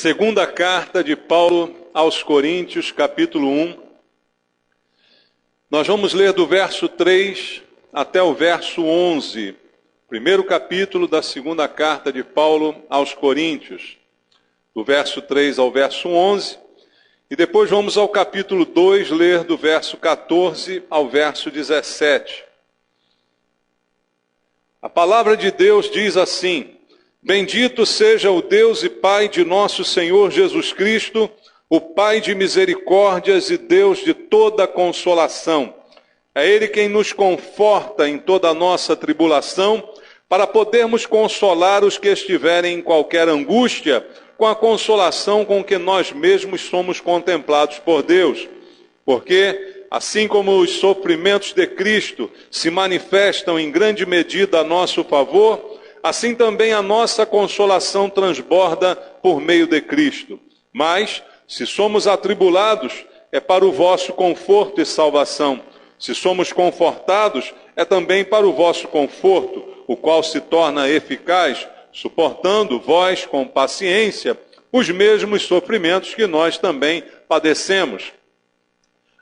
Segunda carta de Paulo aos Coríntios, capítulo 1. Nós vamos ler do verso 3 até o verso 11. Primeiro capítulo da segunda carta de Paulo aos Coríntios, do verso 3 ao verso 11. E depois vamos ao capítulo 2, ler do verso 14 ao verso 17. A palavra de Deus diz assim: Bendito seja o Deus e Pai de nosso Senhor Jesus Cristo, o Pai de misericórdias e Deus de toda consolação. É Ele quem nos conforta em toda a nossa tribulação, para podermos consolar os que estiverem em qualquer angústia, com a consolação com que nós mesmos somos contemplados por Deus. Porque, assim como os sofrimentos de Cristo se manifestam em grande medida a nosso favor, assim também a nossa consolação transborda por meio de Cristo. Mas, se somos atribulados, é para o vosso conforto e salvação. Se somos confortados, é também para o vosso conforto, o qual se torna eficaz, suportando vós com paciência os mesmos sofrimentos que nós também padecemos.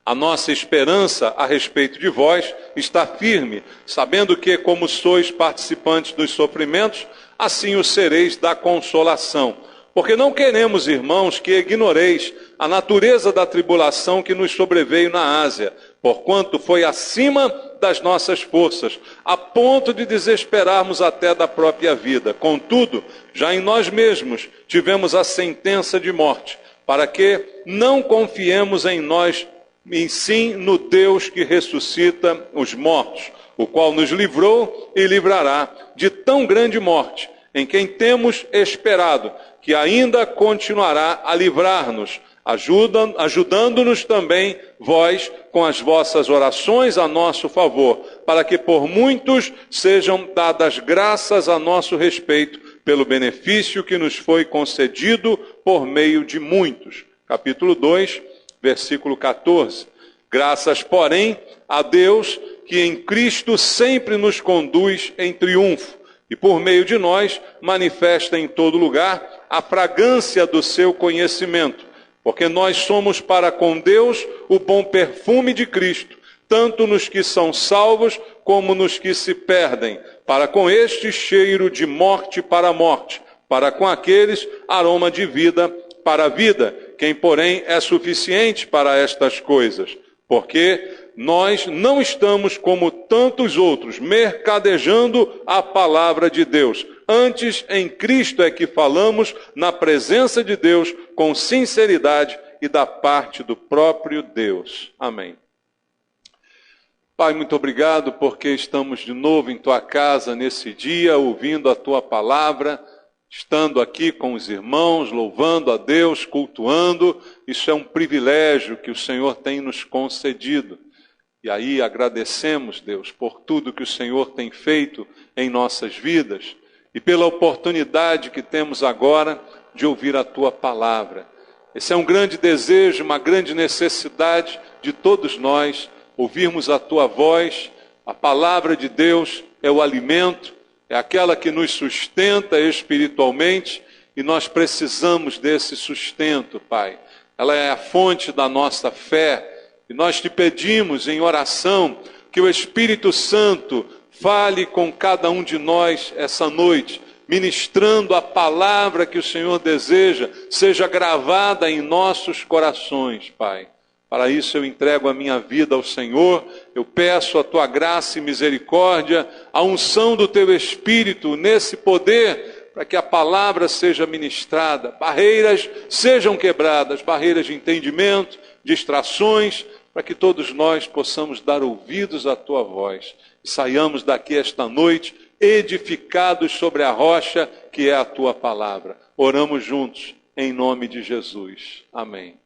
A nossa esperança a respeito de vós está firme, sabendo que, como sois participantes dos sofrimentos, assim o sereis da consolação. Porque não queremos, irmãos, que ignoreis a natureza da tribulação que nos sobreveio na Ásia, porquanto foi acima das nossas forças, a ponto de desesperarmos até da própria vida. Contudo, já em nós mesmos tivemos a sentença de morte, para que não confiemos em nós, e sim no Deus que ressuscita os mortos, o qual nos livrou e livrará de tão grande morte, em quem temos esperado, que ainda continuará a livrar-nos, ajudando-nos também vós com as vossas orações a nosso favor, para que por muitos sejam dadas graças a nosso respeito, pelo benefício que nos foi concedido por meio de muitos. Capítulo 2, versículo 14. Graças, porém, a Deus, que em Cristo sempre nos conduz em triunfo, e por meio de nós manifesta em todo lugar a fragrância do seu conhecimento, porque nós somos para com Deus o bom perfume de Cristo, tanto nos que são salvos como nos que se perdem, para com este cheiro de morte para a morte, para com aqueles aroma de vida para a vida, quem porém é suficiente para estas coisas, porque nós não estamos como tantos outros, mercadejando a palavra de Deus. Antes, em Cristo é que falamos na presença de Deus com sinceridade e da parte do próprio Deus. Amém. Pai, muito obrigado porque estamos de novo em Tua casa nesse dia, ouvindo a Tua palavra, estando aqui com os irmãos, louvando a Deus, cultuando. Isso é um privilégio que o Senhor tem nos concedido. E aí agradecemos, Deus, por tudo que o Senhor tem feito em nossas vidas e pela oportunidade que temos agora de ouvir a Tua palavra. Esse é um grande desejo, uma grande necessidade de todos nós, ouvirmos a Tua voz. A palavra de Deus é o alimento, é aquela que nos sustenta espiritualmente e nós precisamos desse sustento, Pai. Ela é a fonte da nossa fé e nós te pedimos em oração que o Espírito Santo fale com cada um de nós essa noite, ministrando a palavra que o Senhor deseja, seja gravada em nossos corações, Pai. Para isso eu entrego a minha vida ao Senhor, eu peço a Tua graça e misericórdia, a unção do Teu Espírito nesse poder, para que a palavra seja ministrada, barreiras sejam quebradas, barreiras de entendimento, distrações, para que todos nós possamos dar ouvidos à Tua voz e saiamos daqui esta noite edificados sobre a rocha que é a Tua palavra. Oramos juntos, em nome de Jesus. Amém.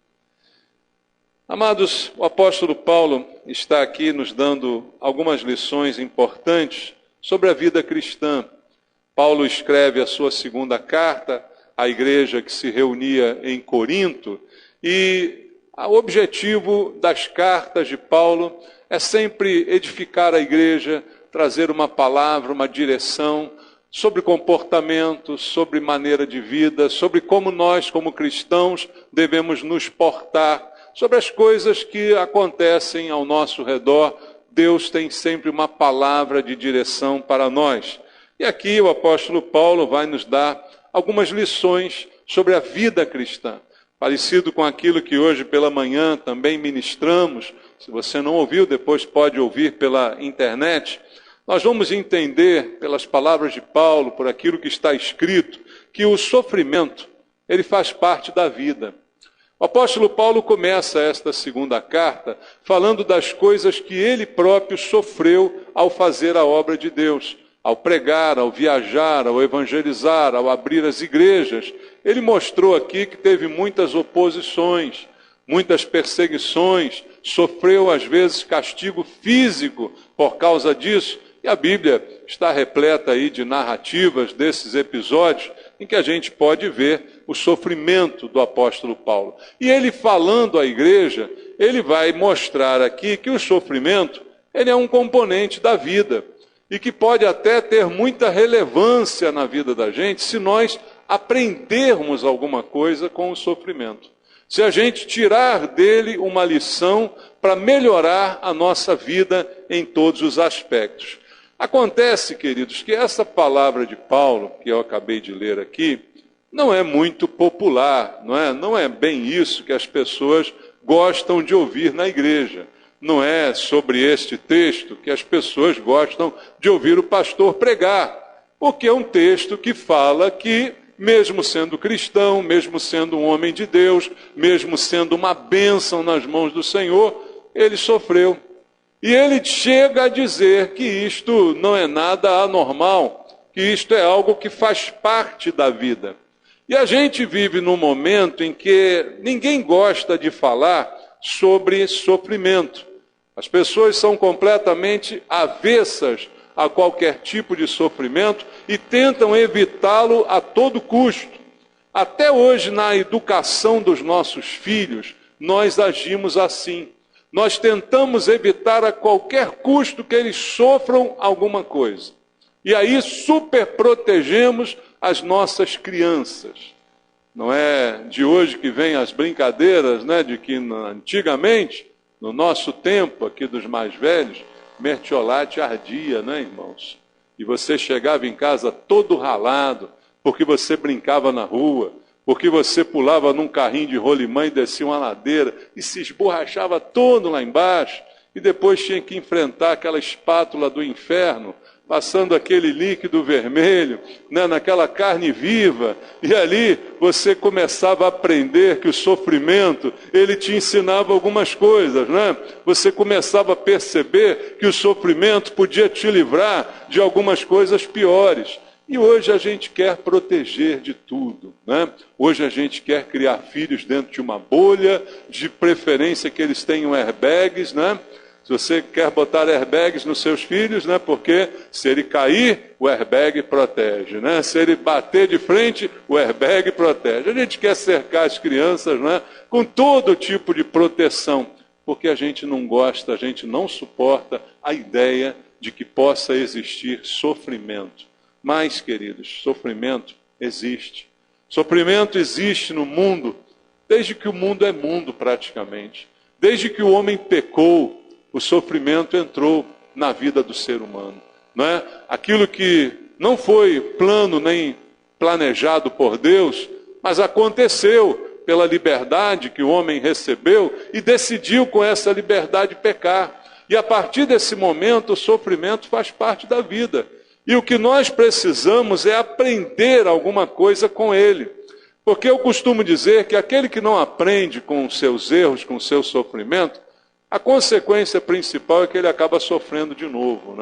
Amados, o apóstolo Paulo está aqui nos dando algumas lições importantes sobre a vida cristã. Paulo escreve a sua segunda carta à igreja que se reunia em Corinto e o objetivo das cartas de Paulo é sempre edificar a igreja, trazer uma palavra, uma direção sobre comportamento, sobre maneira de vida, sobre como nós, como cristãos, devemos nos portar, sobre as coisas que acontecem ao nosso redor. Deus tem sempre uma palavra de direção para nós. E aqui o apóstolo Paulo vai nos dar algumas lições sobre a vida cristã, parecido com aquilo que hoje pela manhã também ministramos. Se você não ouviu, depois pode ouvir pela internet. Nós vamos entender pelas palavras de Paulo, por aquilo que está escrito, que o sofrimento, ele faz parte da vida. O apóstolo Paulo começa esta segunda carta falando das coisas que ele próprio sofreu ao fazer a obra de Deus, ao pregar, ao viajar, ao evangelizar, ao abrir as igrejas. Ele mostrou aqui que teve muitas oposições, muitas perseguições, sofreu às vezes castigo físico por causa disso. E a Bíblia está repleta aí de narrativas desses episódios em que a gente pode ver o sofrimento do apóstolo Paulo. E ele falando à igreja, ele vai mostrar aqui que o sofrimento, ele é um componente da vida e que pode até ter muita relevância na vida da gente se nós aprendermos alguma coisa com o sofrimento. Se a gente tirar dele uma lição para melhorar a nossa vida em todos os aspectos. Acontece, queridos, que essa palavra de Paulo, que eu acabei de ler aqui, não é muito popular, não é bem isso que as pessoas gostam de ouvir na igreja. Não é sobre este texto que as pessoas gostam de ouvir o pastor pregar, porque é um texto que fala que, mesmo sendo cristão, mesmo sendo um homem de Deus, mesmo sendo uma bênção nas mãos do Senhor, ele sofreu. E ele chega a dizer que isto não é nada anormal, que isto é algo que faz parte da vida. E a gente vive num momento em que ninguém gosta de falar sobre sofrimento. As pessoas são completamente avessas a qualquer tipo de sofrimento e tentam evitá-lo a todo custo. Até hoje, na educação dos nossos filhos, nós agimos assim. Nós tentamos evitar a qualquer custo que eles sofram alguma coisa. E aí superprotegemos as nossas crianças. Não é de hoje que vem as brincadeiras, de que antigamente, no nosso tempo aqui dos mais velhos, mertiolate ardia, irmãos? E você chegava em casa todo ralado, porque você brincava na rua, porque você pulava num carrinho de rolimã e descia uma ladeira e se esborrachava todo lá embaixo, e depois tinha que enfrentar aquela espátula do inferno, passando aquele líquido vermelho, naquela carne viva, e ali você começava a aprender que o sofrimento, ele te ensinava algumas coisas, Você começava a perceber que o sofrimento podia te livrar de algumas coisas piores. E hoje a gente quer proteger de tudo, Hoje a gente quer criar filhos dentro de uma bolha, de preferência que eles tenham airbags, Se você quer botar airbags nos seus filhos, porque se ele cair, o airbag protege, Se ele bater de frente, o airbag protege. A gente quer cercar as crianças, com todo tipo de proteção, porque a gente não gosta, a gente não suporta a ideia de que possa existir sofrimento. Mas, queridos, sofrimento existe. Sofrimento existe no mundo, desde que o mundo é mundo praticamente. Desde que o homem pecou, o sofrimento entrou na vida do ser humano. Aquilo que não foi plano nem planejado por Deus, mas aconteceu pela liberdade que o homem recebeu e decidiu com essa liberdade pecar. E a partir desse momento o sofrimento faz parte da vida. E o que nós precisamos é aprender alguma coisa com ele. Porque eu costumo dizer que aquele que não aprende com os seus erros, com o seu sofrimento, a consequência principal é que ele acaba sofrendo de novo,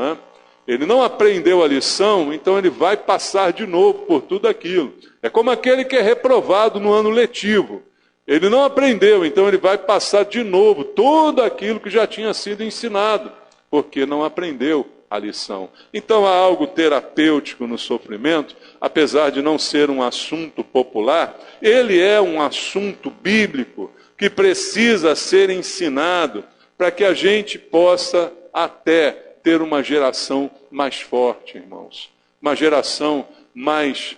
Ele não aprendeu a lição, então ele vai passar de novo por tudo aquilo. É como aquele que é reprovado no ano letivo. Ele não aprendeu, então ele vai passar de novo tudo aquilo que já tinha sido ensinado, porque não aprendeu a lição. Então há algo terapêutico no sofrimento, apesar de não ser um assunto popular, ele é um assunto bíblico que precisa ser ensinado para que a gente possa até ter uma geração mais forte, irmãos. uma geração mais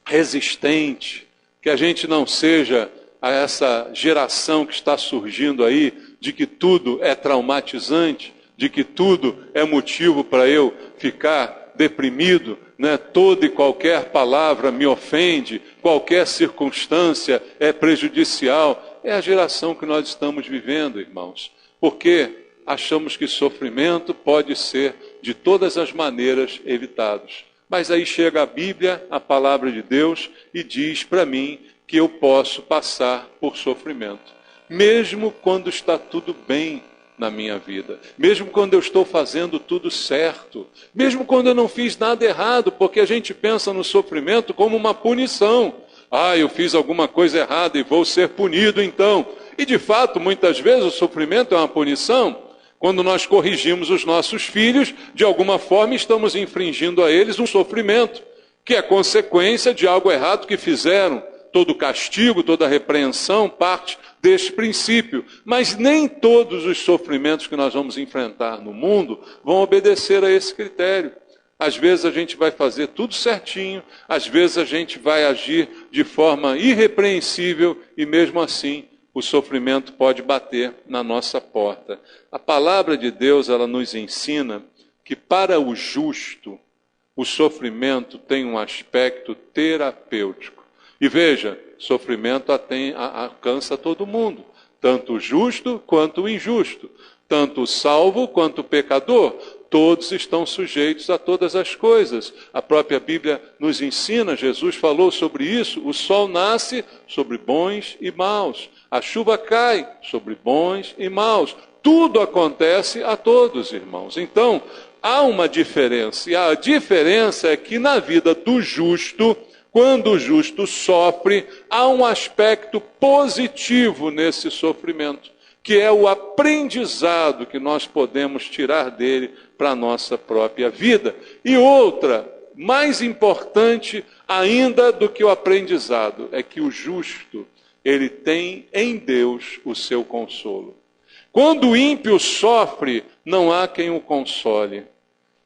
resistente, que a gente não seja a essa geração que está surgindo aí, de que tudo é traumatizante, de que tudo é motivo para eu ficar deprimido, né? Toda e qualquer palavra me ofende, qualquer circunstância é prejudicial. É a geração que nós estamos vivendo, irmãos, porque achamos que sofrimento pode ser de todas as maneiras evitado. Mas aí chega a Bíblia, a palavra de Deus, e diz para mim que eu posso passar por sofrimento, mesmo quando está tudo bem na minha vida, mesmo quando eu estou fazendo tudo certo, mesmo quando eu não fiz nada errado, porque a gente pensa no sofrimento como uma punição. Eu fiz alguma coisa errada e vou ser punido então. E de fato, muitas vezes o sofrimento é uma punição. Quando nós corrigimos os nossos filhos, de alguma forma estamos infringindo a eles um sofrimento, que é consequência de algo errado que fizeram. Todo castigo, toda repreensão parte deste princípio. Mas nem todos os sofrimentos que nós vamos enfrentar no mundo vão obedecer a esse critério. Às vezes a gente vai fazer tudo certinho, às vezes a gente vai agir de forma irrepreensível e mesmo assim o sofrimento pode bater na nossa porta. A palavra de Deus, ela nos ensina que para o justo o sofrimento tem um aspecto terapêutico. E veja, sofrimento alcança todo mundo, tanto o justo quanto o injusto, tanto o salvo quanto o pecador. Todos estão sujeitos a todas as coisas. A própria Bíblia nos ensina, Jesus falou sobre isso, o sol nasce sobre bons e maus, a chuva cai sobre bons e maus. Tudo acontece a todos, irmãos. Então, há uma diferença, e a diferença é que na vida do justo, quando o justo sofre, há um aspecto positivo nesse sofrimento, que é o aprendizado que nós podemos tirar dele para a nossa própria vida. E outra, mais importante ainda do que o aprendizado, é que o justo, ele tem em Deus o seu consolo. Quando o ímpio sofre, não há quem o console.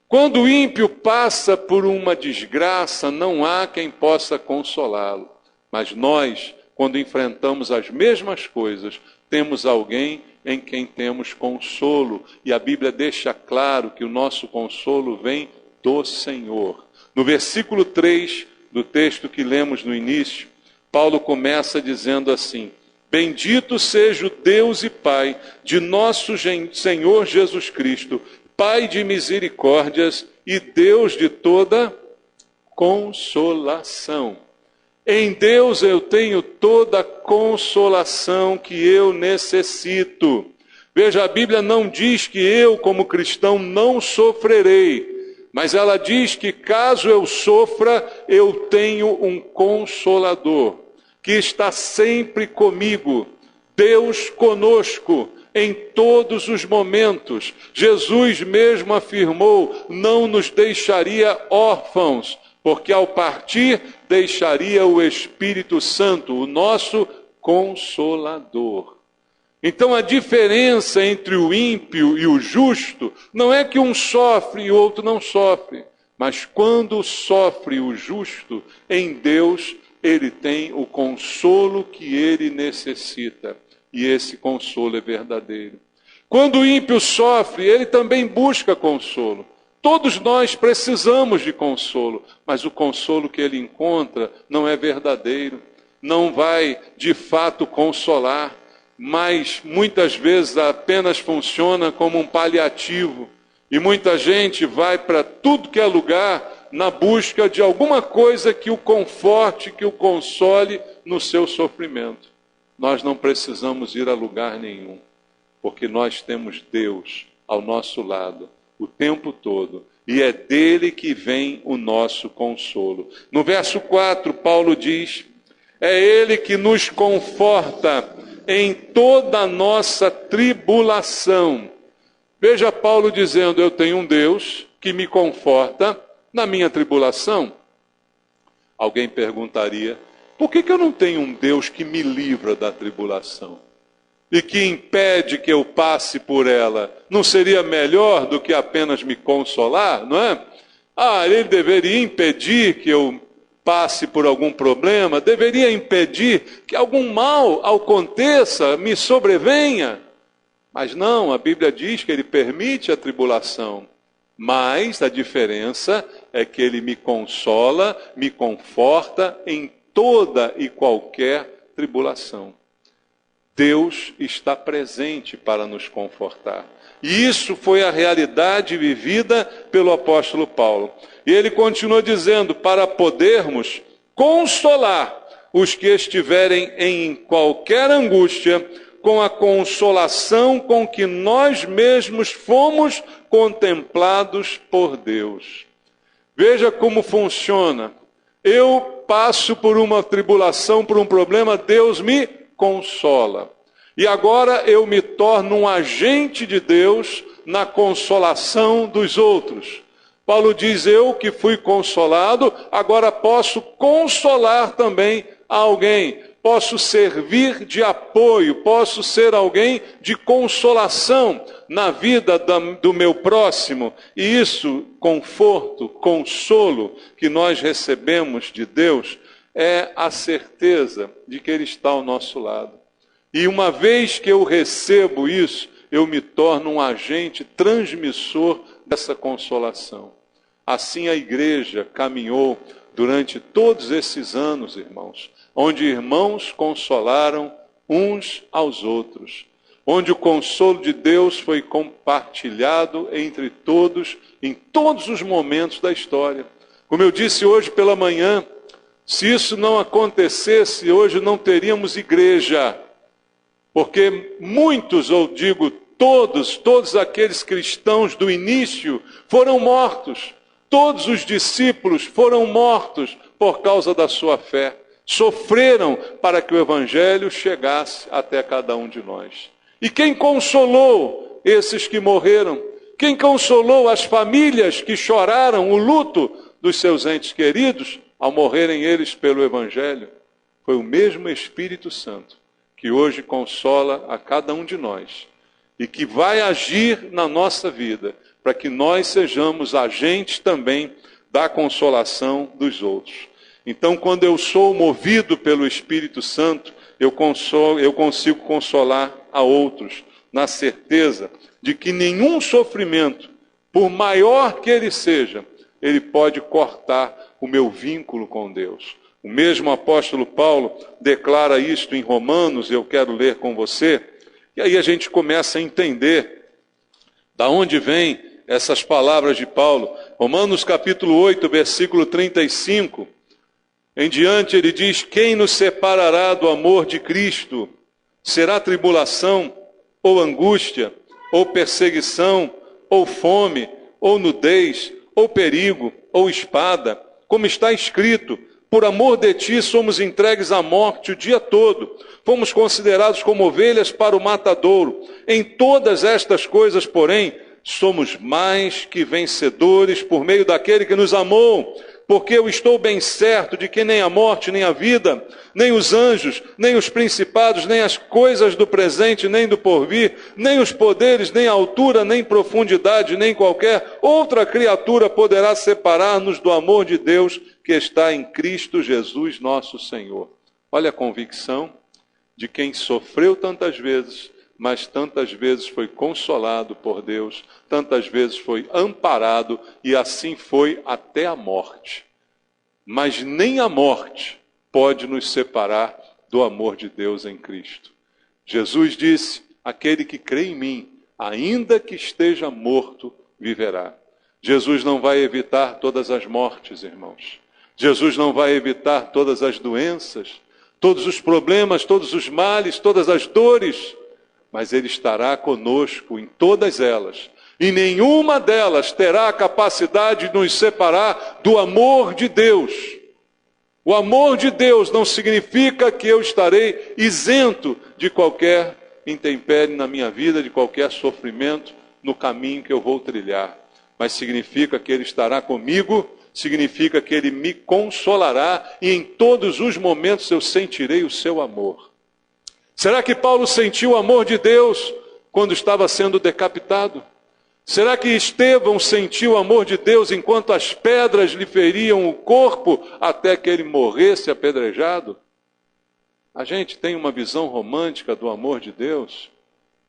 Quando o ímpio passa por uma desgraça, não há quem possa consolá-lo. Mas nós, quando enfrentamos as mesmas coisas, temos alguém em quem temos consolo. E a Bíblia deixa claro que o nosso consolo vem do Senhor. No versículo 3 do texto que lemos no início, Paulo começa dizendo assim: Bendito seja o Deus e Pai de nosso Senhor Jesus Cristo, Pai de misericórdias e Deus de toda consolação. Em Deus eu tenho toda a consolação que eu necessito. Veja, a Bíblia não diz que eu, como cristão, não sofrerei, mas ela diz que caso eu sofra, eu tenho um consolador, que está sempre comigo, Deus conosco, em todos os momentos. Jesus mesmo afirmou, não nos deixaria órfãos, porque ao partir deixaria o Espírito Santo, o nosso Consolador. Então a diferença entre o ímpio e o justo não é que um sofre e o outro não sofre, mas quando sofre o justo, em Deus ele tem o consolo que ele necessita. E esse consolo é verdadeiro. Quando o ímpio sofre, ele também busca consolo. Todos nós precisamos de consolo, mas o consolo que ele encontra não é verdadeiro, não vai de fato consolar, mas muitas vezes apenas funciona como um paliativo. E muita gente vai para tudo que é lugar na busca de alguma coisa que o conforte, que o console no seu sofrimento. Nós não precisamos ir a lugar nenhum, porque nós temos Deus ao nosso lado o tempo todo, e é dele que vem o nosso consolo. No verso 4, Paulo diz, é ele que nos conforta em toda a nossa tribulação. Veja Paulo dizendo, eu tenho um Deus que me conforta na minha tribulação. Alguém perguntaria, por que eu não tenho um Deus que me livra da tribulação e que impede que eu passe por ela? Não seria melhor do que apenas me consolar, não é? Ele deveria impedir que eu passe por algum problema, deveria impedir que algum mal aconteça, me sobrevenha. Mas não, a Bíblia diz que ele permite a tribulação. Mas a diferença é que ele me consola, me conforta em toda e qualquer tribulação. Deus está presente para nos confortar. E isso foi a realidade vivida pelo apóstolo Paulo. E ele continua dizendo, para podermos consolar os que estiverem em qualquer angústia, com a consolação com que nós mesmos fomos contemplados por Deus. Veja como funciona. Eu passo por uma tribulação, por um problema, Deus me consola. E agora eu me torno um agente de Deus na consolação dos outros. Paulo diz, eu que fui consolado, agora posso consolar também alguém. Posso servir de apoio, posso ser alguém de consolação na vida do meu próximo. E isso, conforto, consolo que nós recebemos de Deus, é a certeza de que Ele está ao nosso lado. E uma vez que eu recebo isso, eu me torno um agente transmissor dessa consolação. Assim a igreja caminhou durante todos esses anos, irmãos, onde irmãos consolaram uns aos outros, onde o consolo de Deus foi compartilhado entre todos, em todos os momentos da história. Como eu disse hoje pela manhã, se isso não acontecesse, hoje não teríamos igreja, porque muitos, ou digo todos aqueles cristãos do início foram mortos. Todos os discípulos foram mortos por causa da sua fé. Sofreram para que o Evangelho chegasse até cada um de nós. E quem consolou esses que morreram? Quem consolou as famílias que choraram o luto dos seus entes queridos ao morrerem eles pelo Evangelho? Foi o mesmo Espírito Santo que hoje consola a cada um de nós e que vai agir na nossa vida para que nós sejamos agentes também da consolação dos outros. Então, quando eu sou movido pelo Espírito Santo, eu consigo consolar a outros, na certeza de que nenhum sofrimento, por maior que ele seja, ele pode cortar o meu vínculo com Deus. O mesmo apóstolo Paulo declara isto em Romanos, eu quero ler com você, e aí a gente começa a entender da onde vem essas palavras de Paulo. Romanos capítulo 8, versículo 35, em diante ele diz, quem nos separará do amor de Cristo? Será tribulação, ou angústia, ou perseguição, ou fome, ou nudez, ou perigo, ou espada? Como está escrito, por amor de ti somos entregues à morte o dia todo. Fomos considerados como ovelhas para o matadouro. Em todas estas coisas, porém, somos mais que vencedores por meio daquele que nos amou. Porque eu estou bem certo de que nem a morte, nem a vida, nem os anjos, nem os principados, nem as coisas do presente, nem do porvir, nem os poderes, nem a altura, nem profundidade, nem qualquer outra criatura poderá separar-nos do amor de Deus que está em Cristo Jesus nosso Senhor. Olha a convicção de quem sofreu tantas vezes, mas tantas vezes foi consolado por Deus, tantas vezes foi amparado e assim foi até a morte. Mas nem a morte pode nos separar do amor de Deus em Cristo. Jesus disse, aquele que crê em mim, ainda que esteja morto, viverá. Jesus não vai evitar todas as mortes, irmãos. Jesus não vai evitar todas as doenças, todos os problemas, todos os males, todas as dores, mas Ele estará conosco em todas elas. E nenhuma delas terá a capacidade de nos separar do amor de Deus. O amor de Deus não significa que eu estarei isento de qualquer intempérie na minha vida, de qualquer sofrimento no caminho que eu vou trilhar. Mas significa que Ele estará comigo, significa que Ele me consolará e em todos os momentos eu sentirei o seu amor. Será que Paulo sentiu o amor de Deus quando estava sendo decapitado? Será que Estevão sentiu o amor de Deus enquanto as pedras lhe feriam o corpo até que ele morresse apedrejado? A gente tem uma visão romântica do amor de Deus,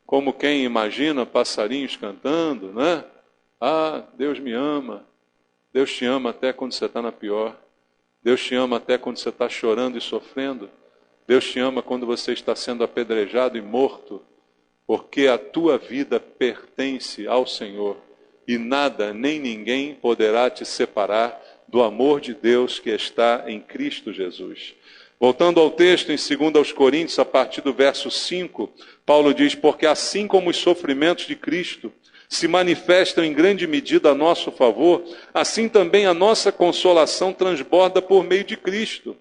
como quem imagina passarinhos cantando, né? Ah, Deus me ama. Deus te ama até quando você está na pior. Deus te ama até quando você está chorando e sofrendo. Deus te ama quando você está sendo apedrejado e morto. Porque a tua vida pertence ao Senhor. E nada, nem ninguém poderá te separar do amor de Deus que está em Cristo Jesus. Voltando ao texto em 2 Coríntios, a partir do verso 5, Paulo diz: porque assim como os sofrimentos de Cristo se manifestam em grande medida a nosso favor, assim também a nossa consolação transborda por meio de Cristo.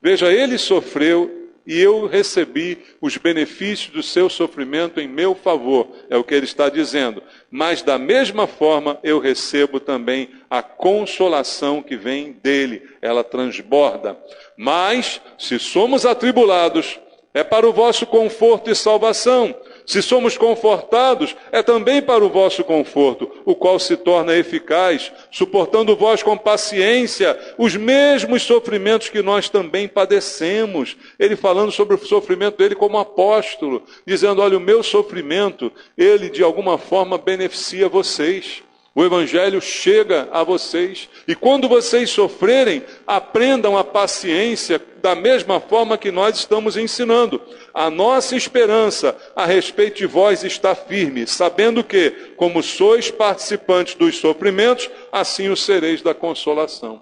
Veja, ele sofreu e eu recebi os benefícios do seu sofrimento em meu favor, é o que ele está dizendo. Mas da mesma forma eu recebo também a consolação que vem dele, ela transborda. Mas, se somos atribulados, é para o vosso conforto e salvação. Se somos confortados, é também para o vosso conforto, o qual se torna eficaz, suportando vós com paciência os mesmos sofrimentos que nós também padecemos. Ele falando sobre o sofrimento dele como apóstolo, dizendo: olha, o meu sofrimento, ele de alguma forma beneficia vocês. O Evangelho chega a vocês. E quando vocês sofrerem, aprendam a paciência da mesma forma que nós estamos ensinando. A nossa esperança a respeito de vós está firme, sabendo que, como sois participantes dos sofrimentos, assim o sereis da consolação.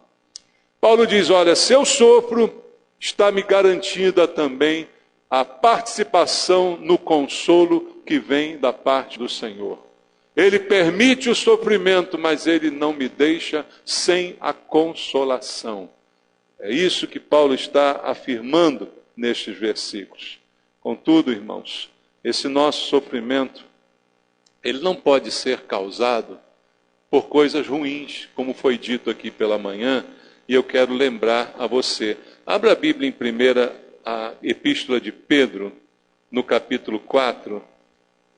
Paulo diz: olha, se eu sofro, está me garantida também a participação no consolo que vem da parte do Senhor. Ele permite o sofrimento, mas ele não me deixa sem a consolação. É isso que Paulo está afirmando nestes versículos. Contudo, irmãos, esse nosso sofrimento, ele não pode ser causado por coisas ruins, como foi dito aqui pela manhã, e eu quero lembrar a você. Abra a Bíblia em a Epístola de Pedro, no capítulo 4.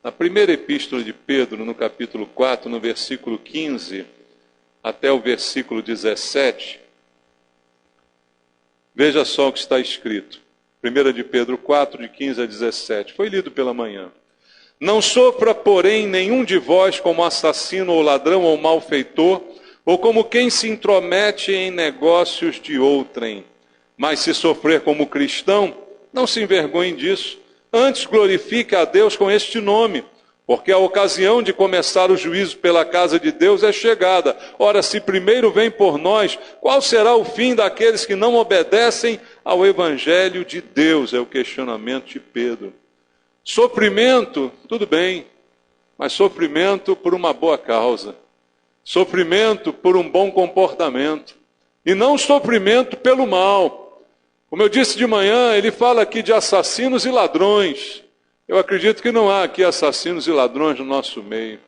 A primeira epístola de Pedro, no capítulo 4, no versículo 15 até o versículo 17, veja só o que está escrito. 1 de Pedro 4, de 15 a 17, foi lido pela manhã. Não sofra, porém, nenhum de vós como assassino ou ladrão ou malfeitor, ou como quem se intromete em negócios de outrem. Mas se sofrer como cristão, não se envergonhe disso. Antes glorifique a Deus com este nome, porque a ocasião de começar o juízo pela casa de Deus é chegada. Ora, se primeiro vem por nós, qual será o fim daqueles que não obedecem ao Evangelho de Deus? É o questionamento de Pedro. Sofrimento, tudo bem, mas sofrimento por uma boa causa. Sofrimento por um bom comportamento. E não sofrimento pelo mal. Como eu disse de manhã, ele fala aqui de assassinos e ladrões. Eu acredito que não há aqui assassinos e ladrões no nosso meio.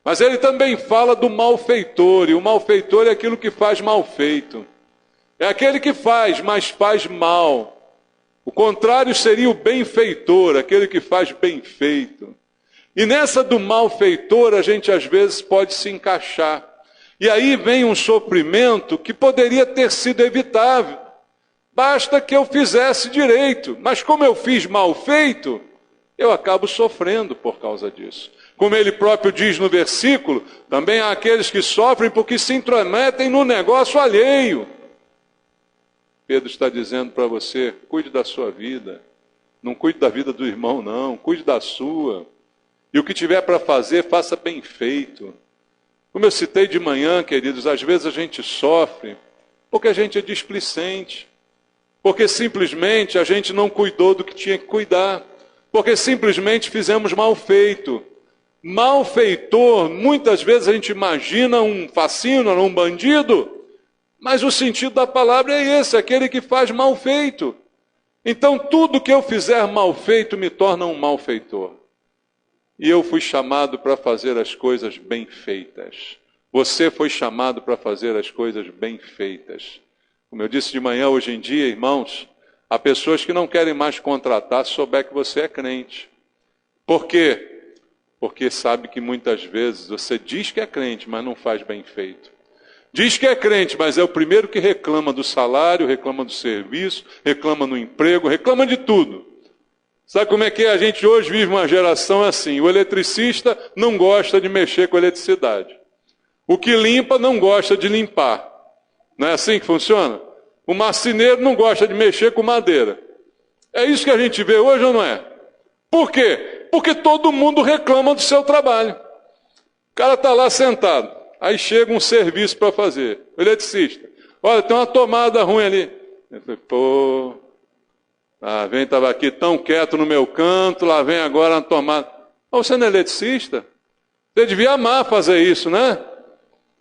Mas ele também fala do malfeitor, e o malfeitor é aquilo que faz mal feito. É aquele que faz, mas faz mal. O contrário seria o benfeitor, aquele que faz bem feito. E nessa do malfeitor a gente às vezes pode se encaixar. E aí vem um sofrimento que poderia ter sido evitável. Basta que eu fizesse direito, mas como eu fiz mal feito, eu acabo sofrendo por causa disso. Como ele próprio diz no versículo, também há aqueles que sofrem porque se intrometem no negócio alheio. Pedro está dizendo para você: cuide da sua vida, não cuide da vida do irmão não, cuide da sua. E o que tiver para fazer, faça bem feito. Como eu citei de manhã, queridos, às vezes a gente sofre porque a gente é displicente. Porque simplesmente a gente não cuidou do que tinha que cuidar. Porque simplesmente fizemos mal feito. Malfeitor, muitas vezes a gente imagina um assassino, um bandido, mas o sentido da palavra é esse, aquele que faz mal feito. Então tudo que eu fizer mal feito me torna um malfeitor. E eu fui chamado para fazer as coisas bem feitas. Você foi chamado para fazer as coisas bem feitas. Como eu disse de manhã, hoje em dia, irmãos, há pessoas que não querem mais contratar se souber que você é crente. Por quê? porque sabe que muitas vezes você diz que é crente, mas não faz bem feito. Diz que é crente, mas é o primeiro que reclama do salário, reclama do serviço, reclama no emprego, reclama de tudo. Sabe como é que é? A gente hoje vive uma geração assim. O eletricista não gosta de mexer com eletricidade. O que limpa não gosta de limpar. Não é assim que funciona? O marceneiro não gosta de mexer com madeira. É isso que a gente vê hoje ou não é? Por quê? Porque todo mundo reclama do seu trabalho. O cara está lá sentado. Aí chega um serviço para fazer. O eletricista. Olha, tem uma tomada ruim ali. Eu falei, pô... Ah, estava aqui tão quieto no meu canto, lá vem agora a tomada. Oh, você não é eletricista? Você devia amar fazer isso, né?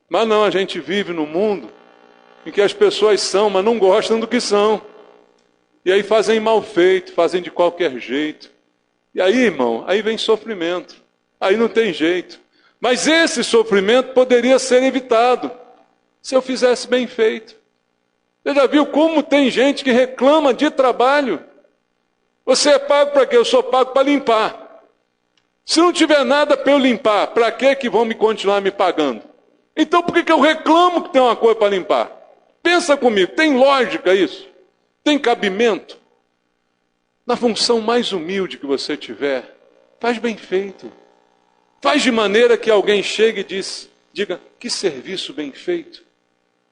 Mas não, a gente vive num mundo em que as pessoas são, mas não gostam do que são. E aí fazem mal feito, fazem de qualquer jeito. E aí, irmão, aí vem sofrimento. Aí não tem jeito. Mas esse sofrimento poderia ser evitado se eu fizesse bem feito. Você já viu como tem gente que reclama de trabalho? Você é pago para quê? Eu sou pago para limpar. Se não tiver nada para eu limpar, para que vão me continuar me pagando? Então por que eu reclamo que tem uma coisa para limpar? Pensa comigo, tem lógica isso? Tem cabimento? Na função mais humilde que você tiver, faz bem feito. Faz de maneira que alguém chegue e diga, que serviço bem feito.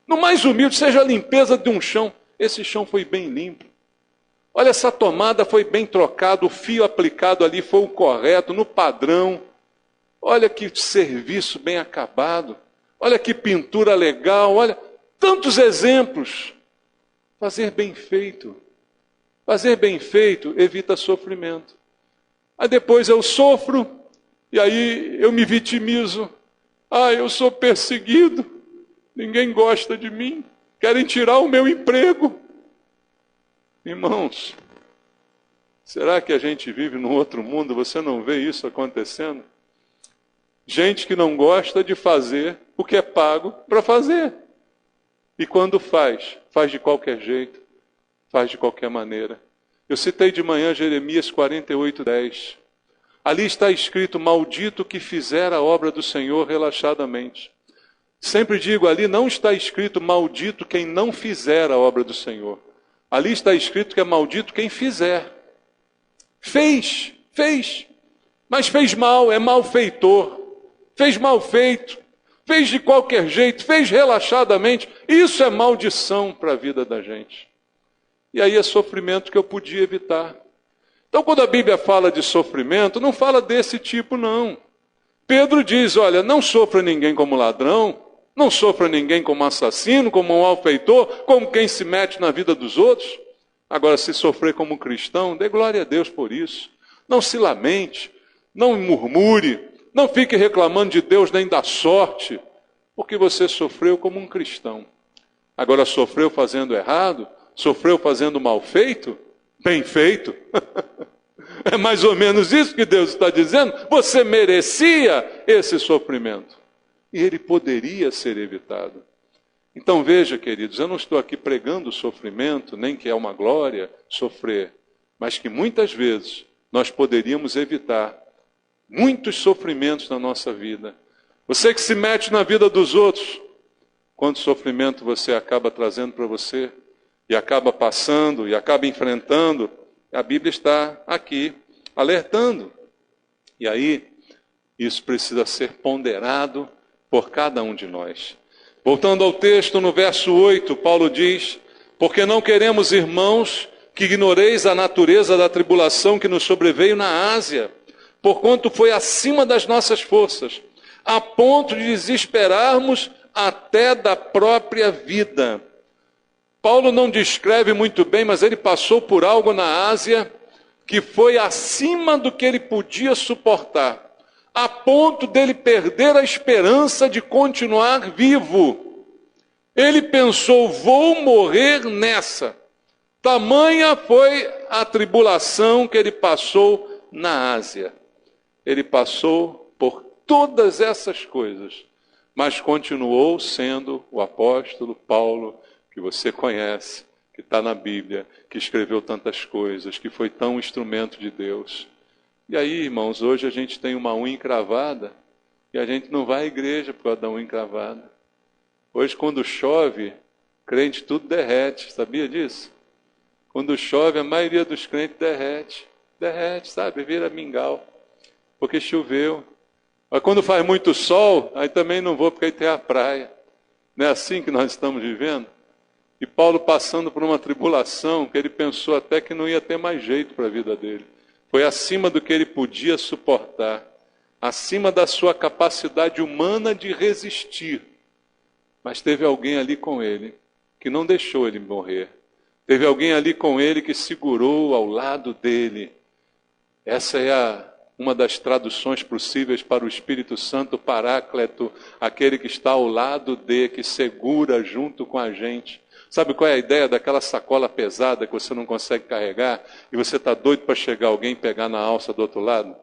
No mais humilde, seja a limpeza de um chão. Esse chão foi bem limpo. Olha, essa tomada foi bem trocada, o fio aplicado ali foi o correto, no padrão. Olha que serviço bem acabado. Olha que pintura legal. Olha, tantos exemplos. Fazer bem feito. Fazer bem feito evita sofrimento. Aí depois eu sofro, e aí eu me vitimizo. Ah, eu sou perseguido. Ninguém gosta de mim, querem tirar o meu emprego. Irmãos, será que a gente vive num outro mundo? Você não vê isso acontecendo? Gente que não gosta de fazer o que é pago para fazer. E quando faz de qualquer jeito, faz de qualquer maneira. Eu citei de manhã Jeremias 48:10. Ali está escrito, maldito que fizer a obra do Senhor relaxadamente. Sempre digo, ali não está escrito maldito quem não fizer a obra do Senhor. Ali está escrito que é maldito quem fizer. Fez, mas fez mal, é malfeitor. Fez mal feito, fez de qualquer jeito, fez relaxadamente. Isso é maldição para a vida da gente. E aí é sofrimento que eu podia evitar. Então quando a Bíblia fala de sofrimento, não fala desse tipo não. Pedro diz, olha, não sofra ninguém como ladrão, não sofra ninguém como assassino, como um malfeitor, como quem se mete na vida dos outros. Agora, se sofrer como cristão, dê glória a Deus por isso. Não se lamente, não murmure, não fique reclamando de Deus nem da sorte, porque você sofreu como um cristão. Agora, sofreu fazendo errado, sofreu fazendo mal feito, bem feito. É mais ou menos isso que Deus está dizendo. Você merecia esse sofrimento. E ele poderia ser evitado. Então veja, queridos, eu não estou aqui pregando sofrimento, nem que é uma glória sofrer, mas que muitas vezes nós poderíamos evitar muitos sofrimentos na nossa vida. Você que se mete na vida dos outros, quanto sofrimento você acaba trazendo para você, e acaba passando, e acaba enfrentando, a Bíblia está aqui, alertando. E aí, isso precisa ser ponderado por cada um de nós. Voltando ao texto, no verso 8, Paulo diz, porque não queremos, irmãos, que ignoreis a natureza da tribulação que nos sobreveio na Ásia, porquanto foi acima das nossas forças, a ponto de desesperarmos até da própria vida. Paulo não descreve muito bem, mas ele passou por algo na Ásia que foi acima do que ele podia suportar, a ponto dele perder a esperança de continuar vivo. Ele pensou, vou morrer nessa. Tamanha foi a tribulação que ele passou na Ásia. Ele passou por todas essas coisas, mas continuou sendo o apóstolo Paulo, que você conhece, que está na Bíblia, que escreveu tantas coisas, que foi tão instrumento de Deus. E aí, irmãos, hoje a gente tem uma unha encravada e a gente não vai à igreja por causa da unha encravada. Hoje, quando chove, crente tudo derrete, sabia disso? Quando chove, a maioria dos crentes derrete, sabe? Vira mingau, porque choveu. Mas quando faz muito sol, aí também não vou porque aí tem a praia. Não é assim que nós estamos vivendo? E Paulo passando por uma tribulação que ele pensou até que não ia ter mais jeito para a vida dele. Foi acima do que ele podia suportar, acima da sua capacidade humana de resistir. Mas teve alguém ali com ele que não deixou ele morrer. Teve alguém ali com ele que segurou ao lado dele. Essa é uma das traduções possíveis para o Espírito Santo, Paráclito, aquele que está ao lado que segura junto com a gente. Sabe qual é a ideia daquela sacola pesada que você não consegue carregar e você está doido para chegar alguém e pegar na alça do outro lado?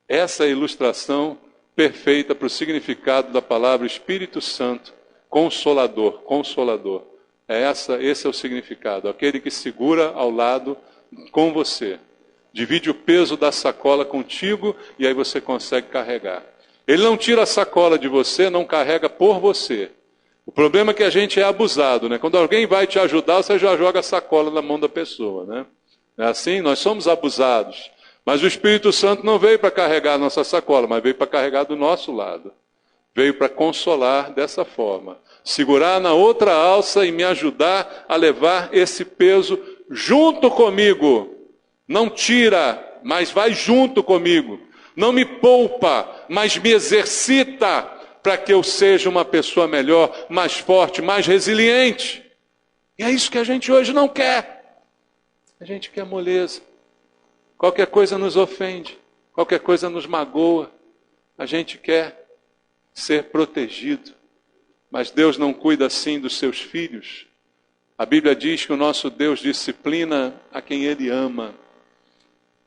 Essa é a ilustração perfeita para o significado da palavra Espírito Santo, Consolador, Consolador. Esse é o significado, aquele que segura ao lado com você. Divide o peso da sacola contigo e aí você consegue carregar. Ele não tira a sacola de você, não carrega por você. O problema é que a gente é abusado, né? Quando alguém vai te ajudar, você já joga a sacola na mão da pessoa, né? É assim? Nós somos abusados. Mas o Espírito Santo não veio para carregar a nossa sacola, mas veio para carregar do nosso lado. Veio para consolar dessa forma. Segurar na outra alça e me ajudar a levar esse peso junto comigo. Não tira, mas vai junto comigo. Não me poupa, mas me exercita para que eu seja uma pessoa melhor, mais forte, mais resiliente. E é isso que a gente hoje não quer. A gente quer moleza. Qualquer coisa nos ofende, qualquer coisa nos magoa. A gente quer ser protegido. Mas Deus não cuida assim dos seus filhos. A Bíblia diz que o nosso Deus disciplina a quem Ele ama.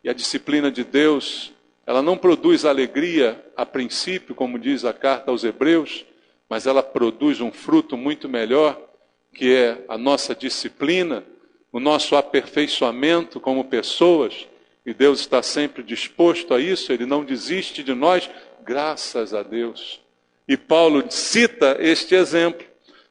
E a disciplina de Deus, ela não produz alegria a princípio, como diz a carta aos Hebreus, mas ela produz um fruto muito melhor, que é a nossa disciplina, o nosso aperfeiçoamento como pessoas. E Deus está sempre disposto a isso, Ele não desiste de nós, graças a Deus. E Paulo cita este exemplo.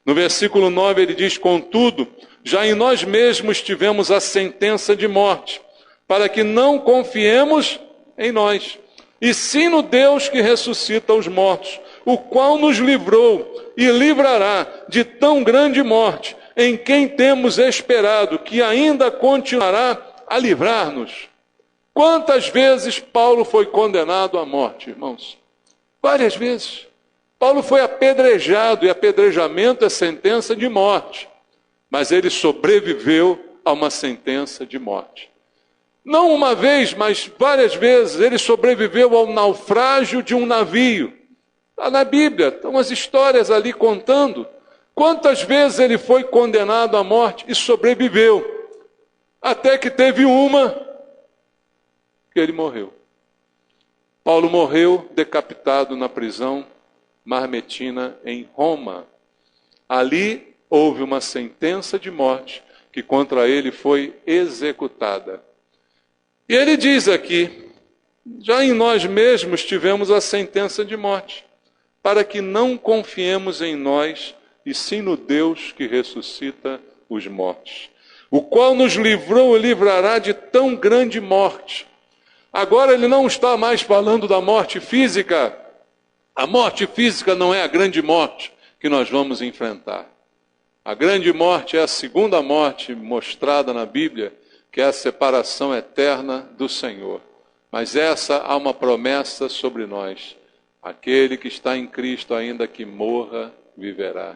No versículo 9 ele diz: contudo, já em nós mesmos tivemos a sentença de morte, para que não confiemos em nós, e sim no Deus que ressuscita os mortos, o qual nos livrou e livrará de tão grande morte, em quem temos esperado que ainda continuará a livrar-nos. Quantas vezes Paulo foi condenado à morte, irmãos? Várias vezes. Paulo foi apedrejado, e apedrejamento é sentença de morte. Mas ele sobreviveu a uma sentença de morte. Não uma vez, mas várias vezes ele sobreviveu ao naufrágio de um navio. Está na Bíblia, estão as histórias ali contando. Quantas vezes ele foi condenado à morte e sobreviveu. Até que teve uma que ele morreu. Paulo morreu decapitado na prisão Marmetina, em Roma. Ali houve uma sentença de morte que contra ele foi executada. E ele diz aqui: já em nós mesmos tivemos a sentença de morte, para que não confiemos em nós, e sim no Deus que ressuscita os mortos, o qual nos livrou e livrará de tão grande morte. Agora ele não está mais falando da morte física. A morte física não é a grande morte que nós vamos enfrentar. A grande morte é a segunda morte mostrada na Bíblia, que é a separação eterna do Senhor. Mas essa há uma promessa sobre nós. Aquele que está em Cristo, ainda que morra, viverá.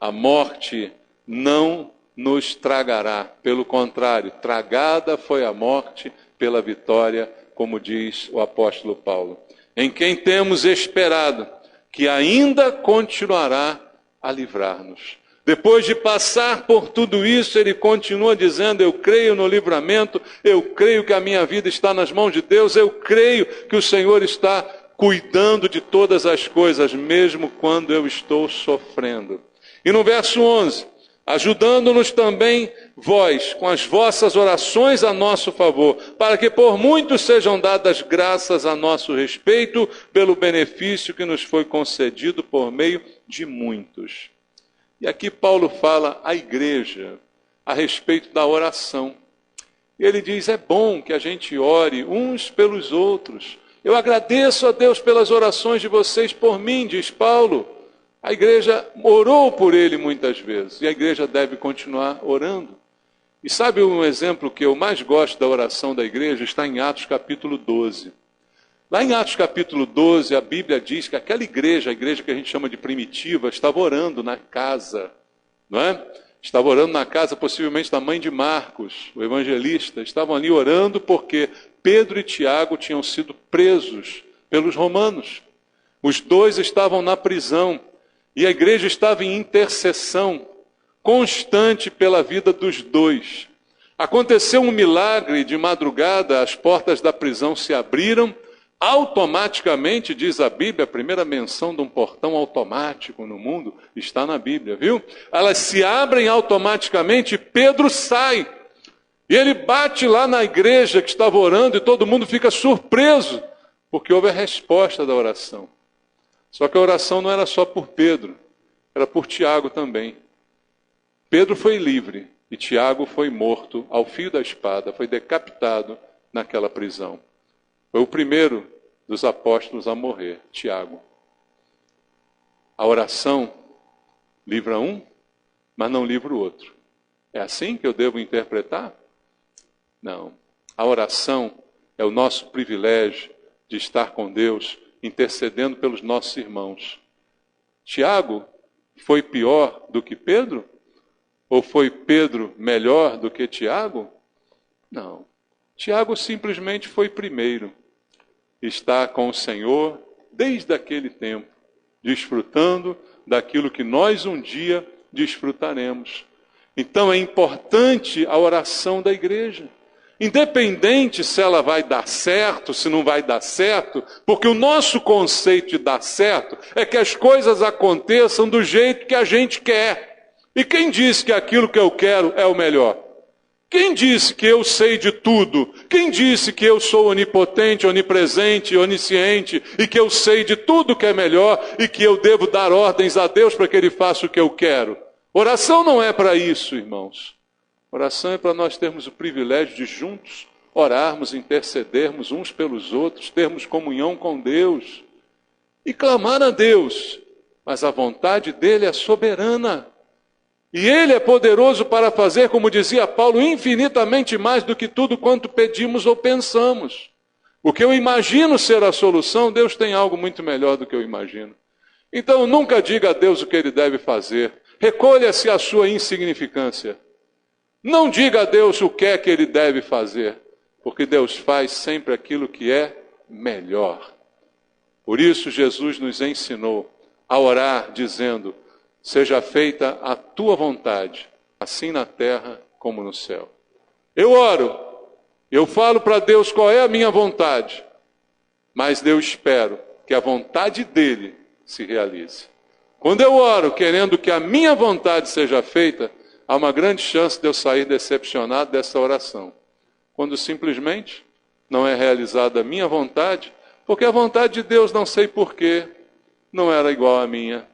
A morte não nos tragará. Pelo contrário, tragada foi a morte pela vitória, como diz o apóstolo Paulo. Em quem temos esperado, que ainda continuará a livrar-nos. Depois de passar por tudo isso, ele continua dizendo: eu creio no livramento, eu creio que a minha vida está nas mãos de Deus, eu creio que o Senhor está cuidando de todas as coisas, mesmo quando eu estou sofrendo. E no verso 11, ajudando-nos também vós, com as vossas orações a nosso favor, para que por muitos sejam dadas graças a nosso respeito, pelo benefício que nos foi concedido por meio de muitos. E aqui Paulo fala à igreja a respeito da oração. Ele diz, é bom que a gente ore uns pelos outros. Eu agradeço a Deus pelas orações de vocês por mim, diz Paulo. A igreja orou por ele muitas vezes, e a igreja deve continuar orando. E sabe um exemplo que eu mais gosto da oração da igreja? Está em Atos capítulo 12. Lá em Atos capítulo 12, a Bíblia diz que aquela igreja, a igreja que a gente chama de primitiva, estava orando na casa, não é? Estava orando na casa possivelmente da mãe de Marcos, o evangelista. Estavam ali orando porque Pedro e Tiago tinham sido presos pelos romanos. Os dois estavam na prisão. E a igreja estava em intercessão constante pela vida dos dois. Aconteceu um milagre de madrugada, as portas da prisão se abriram. Automaticamente, diz a Bíblia, a primeira menção de um portão automático no mundo está na Bíblia, viu? Elas se abrem automaticamente e Pedro sai. E ele bate lá na igreja que estava orando e todo mundo fica surpreso, porque houve a resposta da oração. Só que a oração não era só por Pedro, era por Tiago também. Pedro foi livre e Tiago foi morto ao fio da espada, foi decapitado naquela prisão. Foi o primeiro dos apóstolos a morrer, Tiago. A oração livra um, mas não livra o outro. É assim que eu devo interpretar? Não. A oração é o nosso privilégio de estar com Deus, intercedendo pelos nossos irmãos. Tiago foi pior do que Pedro? Ou foi Pedro melhor do que Tiago? Não. Tiago simplesmente foi primeiro. Está com o Senhor desde aquele tempo, desfrutando daquilo que nós um dia desfrutaremos. Então é importante a oração da igreja. Independente se ela vai dar certo, se não vai dar certo, porque o nosso conceito de dar certo é que as coisas aconteçam do jeito que a gente quer. E quem disse que aquilo que eu quero é o melhor? Quem disse que eu sei de tudo? Quem disse que eu sou onipotente, onipresente, onisciente e que eu sei de tudo que é melhor e que eu devo dar ordens a Deus para que Ele faça o que eu quero? Oração não é para isso, irmãos. Oração é para nós termos o privilégio de juntos orarmos, intercedermos uns pelos outros, termos comunhão com Deus e clamar a Deus. Mas a vontade dEle é soberana. E Ele é poderoso para fazer, como dizia Paulo, infinitamente mais do que tudo quanto pedimos ou pensamos. O que eu imagino ser a solução, Deus tem algo muito melhor do que eu imagino. Então nunca diga a Deus o que Ele deve fazer. Recolha-se a sua insignificância. Não diga a Deus o que é que Ele deve fazer, porque Deus faz sempre aquilo que é melhor. Por isso Jesus nos ensinou a orar dizendo, seja feita a tua vontade, assim na terra como no céu. Eu oro, eu falo para Deus qual é a minha vontade, mas eu espero que a vontade dEle se realize. Quando eu oro querendo que a minha vontade seja feita, há uma grande chance de eu sair decepcionado dessa oração. Quando simplesmente não é realizada a minha vontade, porque a vontade de Deus, não sei porquê, não era igual à minha.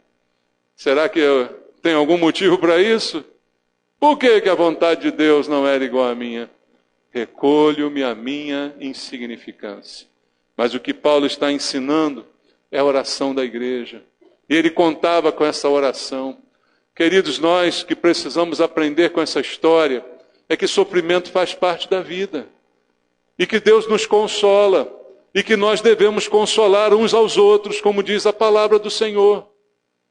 Será que eu tenho algum motivo para isso? Por que a vontade de Deus não era igual à minha? Recolho-me a minha insignificância. Mas o que Paulo está ensinando é a oração da igreja. E ele contava com essa oração. Queridos, nós que precisamos aprender com essa história é que sofrimento faz parte da vida. E que Deus nos consola. E que nós devemos consolar uns aos outros, como diz a palavra do Senhor.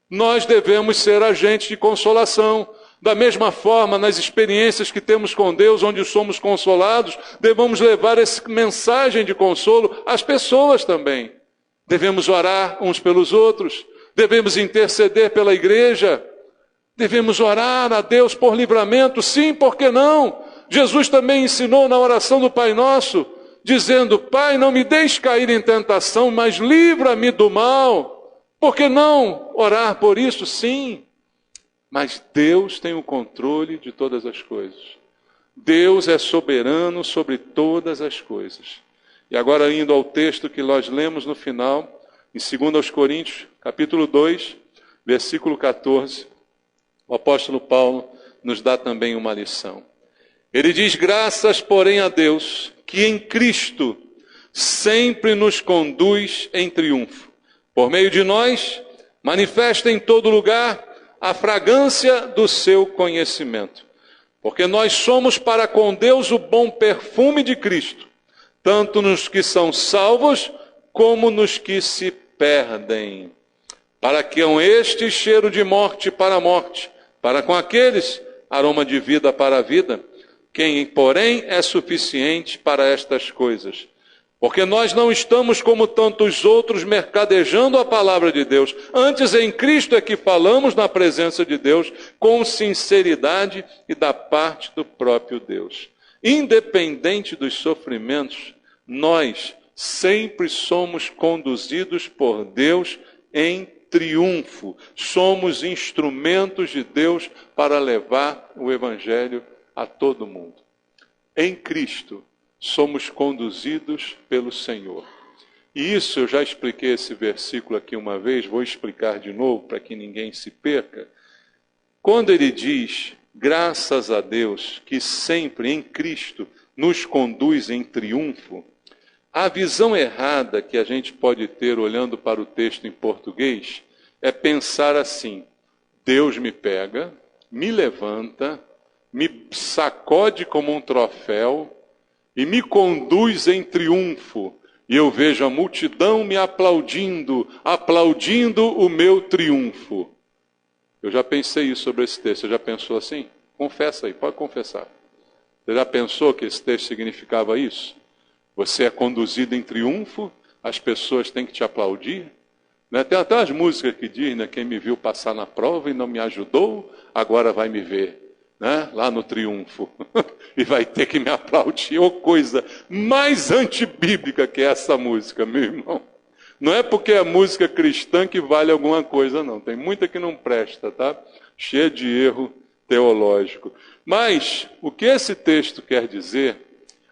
Nós devemos ser agentes de consolação. Da mesma forma, nas experiências que temos com Deus, onde somos consolados, devemos levar essa mensagem de consolo às pessoas também. Devemos orar uns pelos outros. Devemos interceder pela igreja. Devemos orar a Deus por livramento, sim, por que não? Jesus também ensinou na oração do Pai Nosso, dizendo, Pai, não me deixe cair em tentação, mas livra-me do mal. Por que não orar por isso, sim? Mas Deus tem o controle de todas as coisas. Deus é soberano sobre todas as coisas. E agora, indo ao texto que nós lemos no final, em 2 Coríntios, capítulo 2, versículo 14, o apóstolo Paulo nos dá também uma lição. Ele diz: graças, porém, a Deus, que em Cristo sempre nos conduz em triunfo. Por meio de nós, manifesta em todo lugar a fragrância do seu conhecimento. Porque nós somos para com Deus o bom perfume de Cristo, tanto nos que são salvos, como nos que se perdem. Para que este cheiro de morte para a morte, para com aqueles aroma de vida para a vida, quem, porém, é suficiente para estas coisas. Porque nós não estamos como tantos outros mercadejando a palavra de Deus. Antes, em Cristo é que falamos na presença de Deus com sinceridade e da parte do próprio Deus. Independente dos sofrimentos, nós sempre somos conduzidos por Deus em triunfo. Somos instrumentos de Deus para levar o Evangelho a todo mundo. Em Cristo, somos conduzidos pelo Senhor. E isso, eu já expliquei esse versículo aqui uma vez, vou explicar de novo para que ninguém se perca. Quando ele diz, graças a Deus, que sempre em Cristo nos conduz em triunfo, a visão errada que a gente pode ter olhando para o texto em português é pensar assim: Deus me pega, me levanta, me sacode como um troféu e me conduz em triunfo. E eu vejo a multidão me aplaudindo, aplaudindo o meu triunfo. Eu já pensei isso sobre esse texto. Você já pensou assim? Confessa aí, pode confessar. Você já pensou que esse texto significava isso? Você é conduzido em triunfo, as pessoas têm que te aplaudir. Né? Tem até as músicas que diz, né? Quem me viu passar na prova e não me ajudou, agora vai me ver. Né? Lá no triunfo, e vai ter que me aplaudir. Ou coisa mais antibíblica que essa música, meu irmão. Não é porque é música cristã que vale alguma coisa, não. Tem muita que não presta, tá? Cheia de erro teológico. Mas, o que esse texto quer dizer,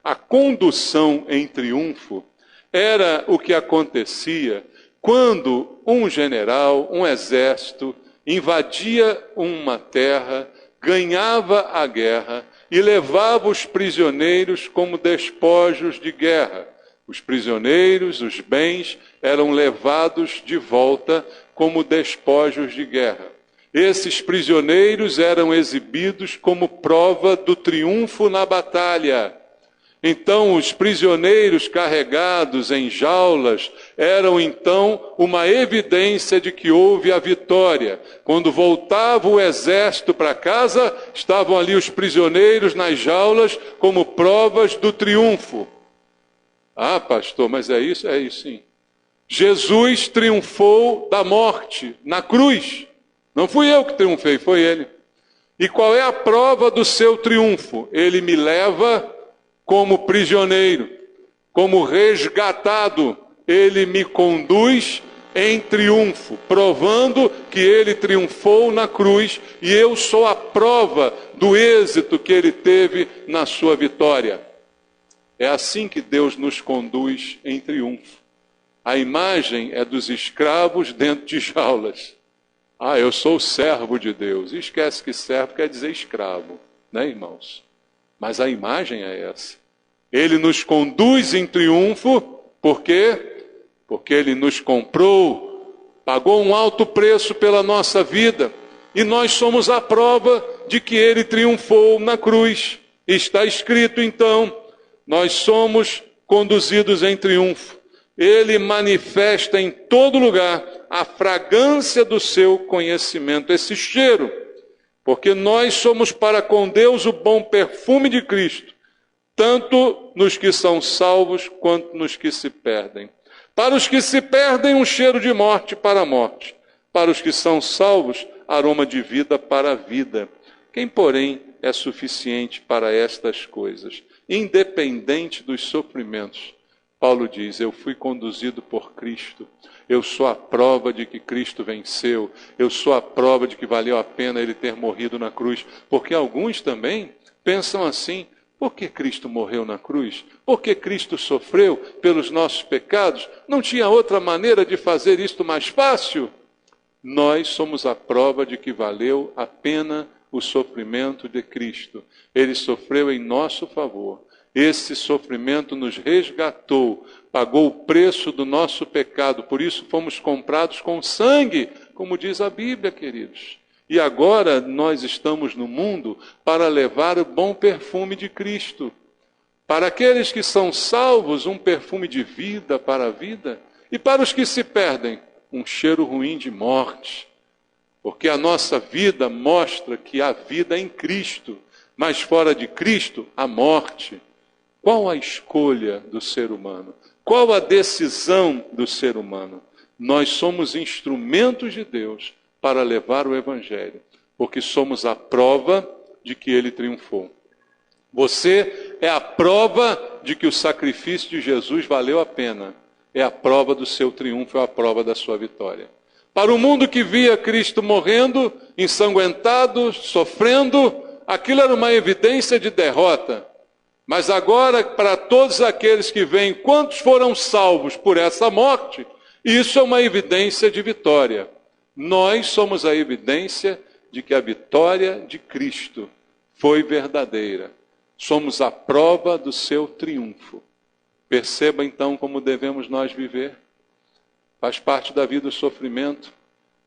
a condução em triunfo, era o que acontecia quando um general, um exército, invadia uma terra, ganhava a guerra e levava os prisioneiros como despojos de guerra. Os prisioneiros, os bens, eram levados de volta como despojos de guerra. Esses prisioneiros eram exibidos como prova do triunfo na batalha. Então, os prisioneiros carregados em jaulas eram, então, uma evidência de que houve a vitória. Quando voltava o exército para casa, estavam ali os prisioneiros nas jaulas como provas do triunfo. Ah, pastor, mas é isso? É isso, sim. Jesus triunfou da morte na cruz. Não fui eu que triunfei, foi ele. E qual é a prova do seu triunfo? Ele me leva como prisioneiro, como resgatado, ele me conduz em triunfo, provando que ele triunfou na cruz e eu sou a prova do êxito que ele teve na sua vitória. É assim que Deus nos conduz em triunfo. A imagem é dos escravos dentro de jaulas. Ah, eu sou o servo de Deus. E esquece que servo quer dizer escravo, né, irmãos? Mas a imagem é essa. Ele nos conduz em triunfo, por quê? Porque ele nos comprou, pagou um alto preço pela nossa vida, e nós somos a prova de que ele triunfou na cruz. Está escrito, então, nós somos conduzidos em triunfo. Ele manifesta em todo lugar a fragrância do seu conhecimento, esse cheiro. Porque nós somos para com Deus o bom perfume de Cristo, tanto nos que são salvos quanto nos que se perdem. Para os que se perdem, um cheiro de morte para a morte. Para os que são salvos, aroma de vida para a vida. Quem, porém, é suficiente para estas coisas? Independente dos sofrimentos, Paulo diz, eu fui conduzido por Cristo, eu sou a prova de que Cristo venceu, eu sou a prova de que valeu a pena ele ter morrido na cruz, porque alguns também pensam assim, por que Cristo morreu na cruz? Por que Cristo sofreu pelos nossos pecados? Não tinha outra maneira de fazer isto mais fácil? Nós somos a prova de que valeu a pena o sofrimento de Cristo. Ele sofreu em nosso favor. Esse sofrimento nos resgatou, pagou o preço do nosso pecado, por isso fomos comprados com sangue, como diz a Bíblia, queridos. E agora nós estamos no mundo para levar o bom perfume de Cristo. Para aqueles que são salvos, um perfume de vida para a vida, e para os que se perdem, um cheiro ruim de morte. Porque a nossa vida mostra que há vida em Cristo, mas fora de Cristo, há morte. Qual a escolha do ser humano? Qual a decisão do ser humano? Nós somos instrumentos de Deus para levar o Evangelho, porque somos a prova de que Ele triunfou. Você é a prova de que o sacrifício de Jesus valeu a pena. É a prova do seu triunfo, é a prova da sua vitória. Para o mundo que via Cristo morrendo, ensanguentado, sofrendo, aquilo era uma evidência de derrota. Mas agora, para todos aqueles que veem quantos foram salvos por essa morte, isso é uma evidência de vitória. Nós somos a evidência de que a vitória de Cristo foi verdadeira. Somos a prova do seu triunfo. Perceba então como devemos nós viver. Faz parte da vida o sofrimento,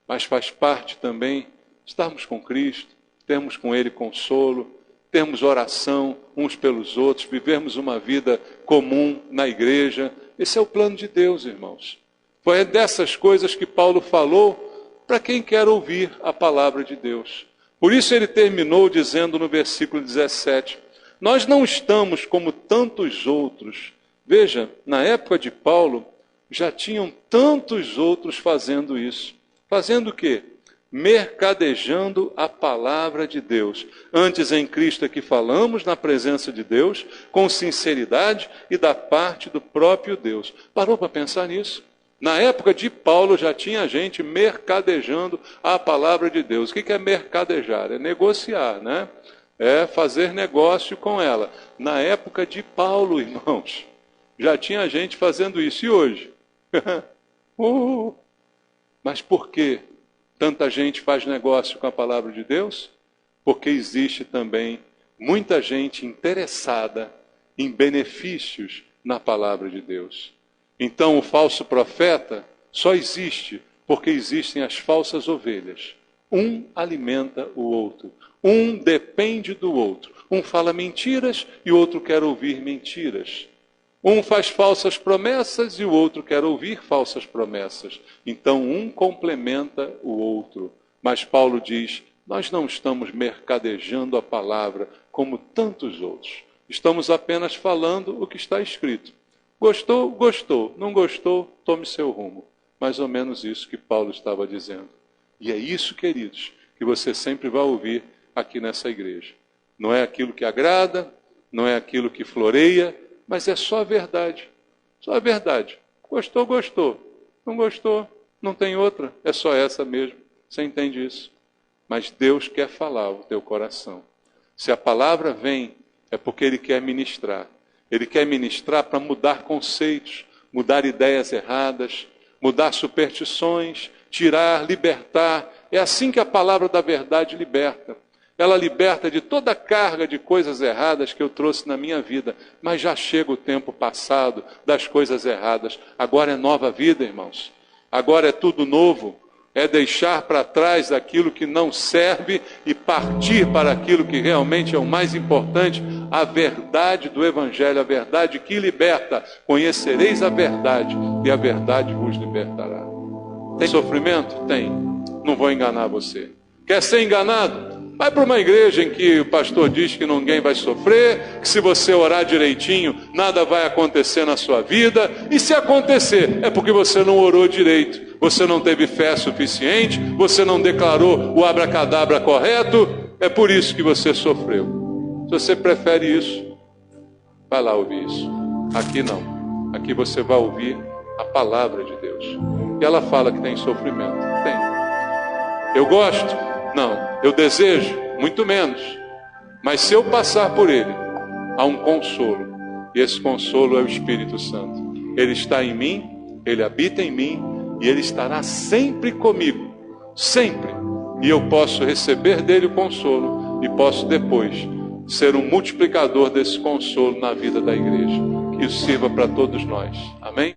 mas faz parte também estarmos com Cristo, termos com Ele consolo, termos oração uns pelos outros, vivermos uma vida comum na igreja. Esse é o plano de Deus, irmãos. Foi dessas coisas que Paulo falou para quem quer ouvir a palavra de Deus. Por isso ele terminou dizendo no versículo 17, nós não estamos como tantos outros. Veja, na época de Paulo, já tinham tantos outros fazendo isso. Fazendo o quê? Mercadejando a palavra de Deus. Antes em Cristo é que falamos na presença de Deus, com sinceridade e da parte do próprio Deus. Parou para pensar nisso? Na época de Paulo já tinha gente mercadejando a palavra de Deus. O que é mercadejar? É negociar, né? É fazer negócio com ela. Na época de Paulo, irmãos, já tinha gente fazendo isso. E hoje? Mas por quê? Tanta gente faz negócio com a palavra de Deus? Porque existe também muita gente interessada em benefícios na palavra de Deus. Então o falso profeta só existe porque existem as falsas ovelhas. Um alimenta o outro. Um depende do outro. Um fala mentiras e o outro quer ouvir mentiras. Um faz falsas promessas e o outro quer ouvir falsas promessas. Então um complementa o outro. Mas Paulo diz, nós não estamos mercadejando a palavra como tantos outros. Estamos apenas falando o que está escrito. Gostou? Gostou. Não gostou? Tome seu rumo. Mais ou menos isso que Paulo estava dizendo. E é isso, queridos, que você sempre vai ouvir aqui nessa igreja. Não é aquilo que agrada, não é aquilo que floreia, mas é só a verdade. Só a verdade. Gostou, gostou. Não gostou, não tem outra. É só essa mesmo. Você entende isso? Mas Deus quer falar o teu coração. Se a palavra vem, é porque Ele quer ministrar. Ele quer ministrar para mudar conceitos, mudar ideias erradas, mudar superstições, tirar, libertar. É assim que a palavra da verdade liberta. Ela liberta de toda a carga de coisas erradas que eu trouxe na minha vida. Mas já chega o tempo passado das coisas erradas. Agora é nova vida, irmãos. Agora é tudo novo. É deixar para trás aquilo que não serve e partir para aquilo que realmente é o mais importante, a verdade do Evangelho, a verdade que liberta. Conhecereis a verdade e a verdade vos libertará. Tem sofrimento? Tem. Não vou enganar você. Quer ser enganado? Vai para uma igreja em que o pastor diz que ninguém vai sofrer, que se você orar direitinho, nada vai acontecer na sua vida. E se acontecer, é porque você não orou direito. Você não teve fé suficiente, você não declarou o abracadabra correto. É por isso que você sofreu. Se você prefere isso, vai lá ouvir isso. Aqui não. aqui você vai ouvir a palavra de Deus. E ela fala que tem sofrimento. Tem. Eu gosto? Não. Eu desejo? Muito menos. Mas se eu passar por ele, há um consolo. E esse consolo é o Espírito Santo. Ele está em mim, ele habita em mim, e ele estará sempre comigo. Sempre. E eu posso receber dele o consolo, e posso depois ser um multiplicador desse consolo na vida da igreja. Que isso sirva para todos nós. Amém?